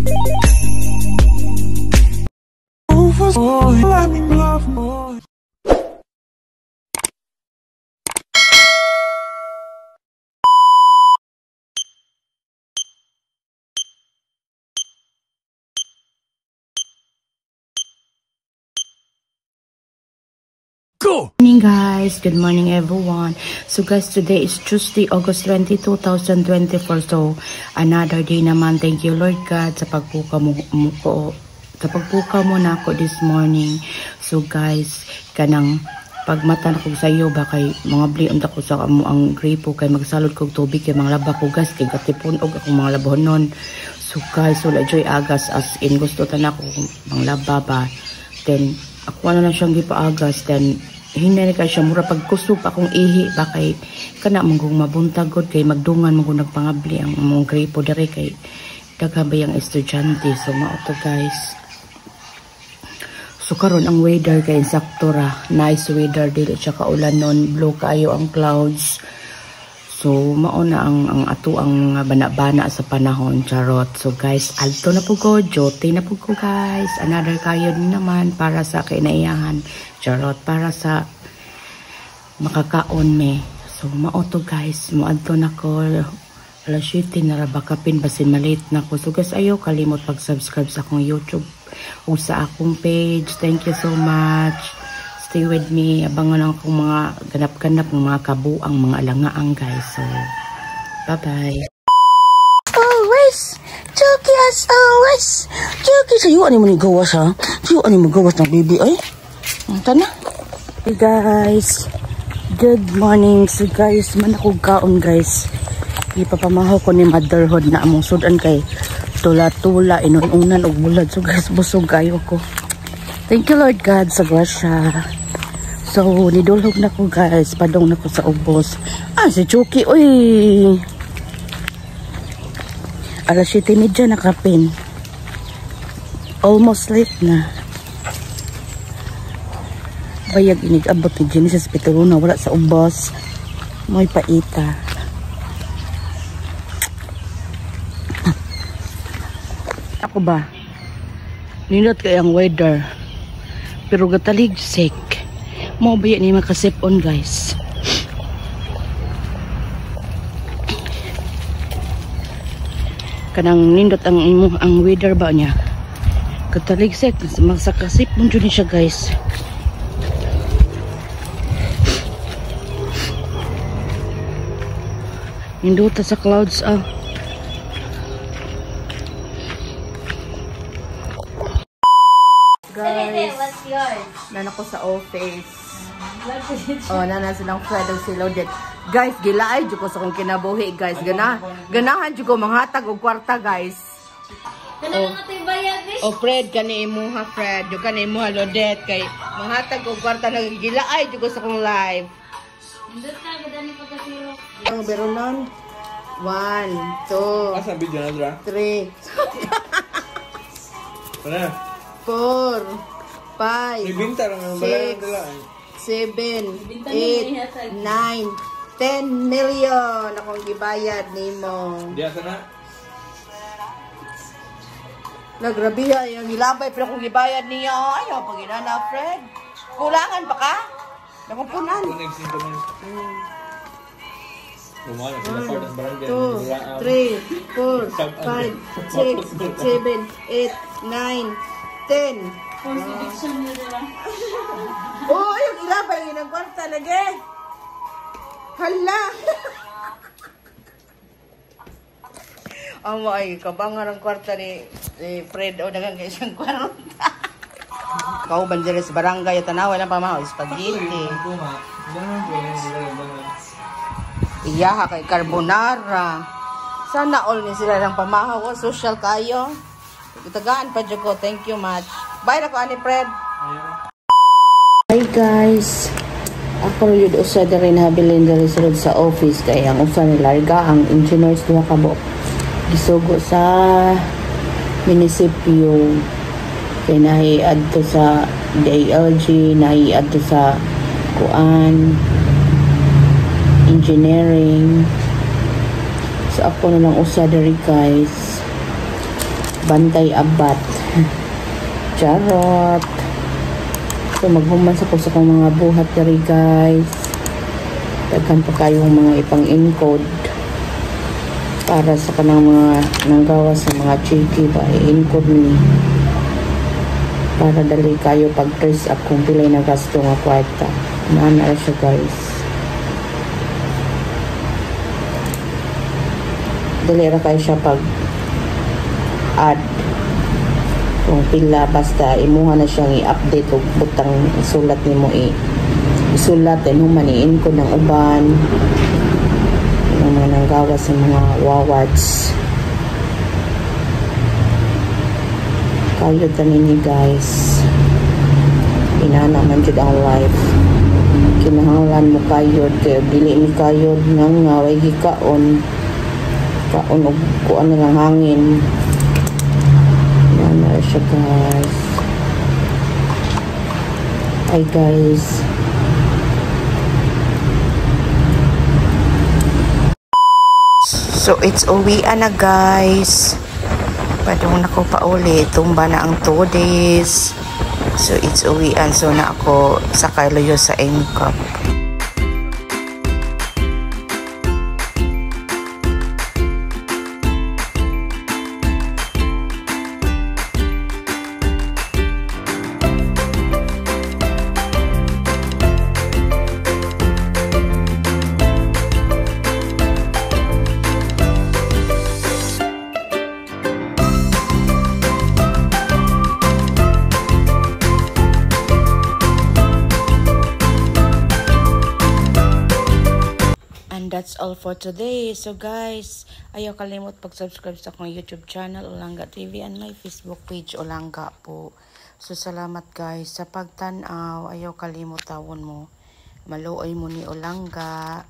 Good morning guys, good morning everyone. So guys, today is Tuesday, August 20, 2024. So another day naman. Thank you Lord God sa pagpuka mo na ako this morning. So guys, kanang pagmata na ko sa iyo ba kay mga bliund ako sa amo ang gripo kay magsalod kog tubig kay mga laba ko gas kay gatipon og akong mga labonon. So guys, wala joy agas as in gusto tan ako mga laba ba. Then ako na siyang gipaagas, then hinay ka siya mura pag gusto pa akong ihi ba kay kana mong mabuntagod kay magdungan mong nagpangabli ang mong gripo dere kay daghabay ang estudyante. So mao to guys. So karon ang weather kay sakto ra, nice weather, dili siya kaulan non, blue kayo ang clouds. So mao na ang ato ang bana-bana sa panahon, charot. So guys, alto na po ko, jote na po ko guys. Another kayo naman para sa kinaiyahan, charot, para sa makakaon me. So mao to guys, moadto na ko. Alas 7 na ra bakapin basin malit na ko. So guys, ayaw kalimot pag-subscribe sa akong YouTube o sa akong page. Thank you so much. Stay with me. Abangan akong mga ganap-ganap ng mga kabuang mga alangaang guys. So, bye-bye. Always! Chucky as always! Chucky! Sa'yo, ano mo ni gawas ha? Sa'yo, ano mo gawas ng baby ay? Anta na. Hey guys. Good morning. So guys, man ako kaon guys. Ipapamahaw ko ni motherhood na among sudan kay tula-tula, inununan og bulad. So guys, busog kayo ko. Thank you Lord God sa grasya. So, nidulhog na ko guys. Padong na ko sa ubos. Ah, si Chucky. Uy! Alas 7:30 na kapin. Almost late na. Bayag inigabot ni Genesis Petrona. Wala sa ubos. May paita. Ako ba? Nindot kay ang weather. Pero gatalig sick. Mo ba yan makasip on guys. Kanang nindot ang weather ba niya. Gatalig sick. Magsakasip mo dyan siya guys. Nindot sa clouds ah. Guys, what's yours? Nana ko sa office. Oh, nana silang Fred og Silodet. Guys, gilaay jud ko sa kong kinabuhi, guys. Ganahan jud ko manghatag og kwarta, guys. Oh. Oh, Fred kani imuha, Fred. Jud kani imuha Lodet kay manghatag og kwarta nagilaay jud ko sa kong live. Ndot ka gadani pa ka siro. Ang beronon. 1 2 asa video na dra? 3 Para 4, 5, 6, 7, 8, 9, 10 million akong gibayad nimo. Diya sana. Nagrabiha yung ilabay pero akong gibayad niya. Ayaw pag inana, Fred. Kulangan pa ka? Nakumpunan. 2, 3, 4, 5, 6, 7, 8, 9, 10. 10. Oh, yung ilabay yun ang kwarta lagi. Hala. Ang ay kabangan ang kwarta ni Fred o dagang isang kwarta. Kau bandera sa barangay tanawa lang pamahaw spaghetti. Iyaha kay carbonara. Sana all ni sila lang pamahaw. Social kayo. Itagaan pa dyan ko. Thank you much. Bye na ko, ani Fred. Hi guys. Ako yun usa na rin habilin na rin sa office. Kaya ang usa ni Larga, ang engineers na kabo. Gisugo sa munisipyo. Kaya nahiad to sa DILG, nahiad to sa kuan, engineering. So ako na lang usa dari guys. Bantay Abat. Charot. So maghuman sa ko sa kong mga buhat diri guys. Daghan pa kayong mga ipang-encode para sa kanang mga nanggawa sa mga cheeky ba i-encode ni para dali kayo pag-trace up kung pilay na gasto nga kwarta. Naana siya guys. Dali ra kayo siya pag add kung pila basta imuha na siyang i-update o butang isulat nimo isulat din human i-encode ng uban ng mga nanggawa sa mga wawards. Kayo tanin ni guys. Inana man jud ang life. Kinahanglan mo kayod kay dili mi kayod nga way gikaon. Kaon og kuan lang hangin. Inana siya guys. Hi guys. So it's uwian na guys. Padung na ko pa uli. Tumba na ang 2 days. So it's uwian. So na ako sa Kailoyo sa Engkop. That's all for today. So guys, ayaw kalimot pag-subscribe sa akong YouTube channel Olangga TV and my Facebook page Olangga po. So salamat guys sa pagtanaw. Ayaw kalimot tawon mo. Maluoy mo ni Olangga.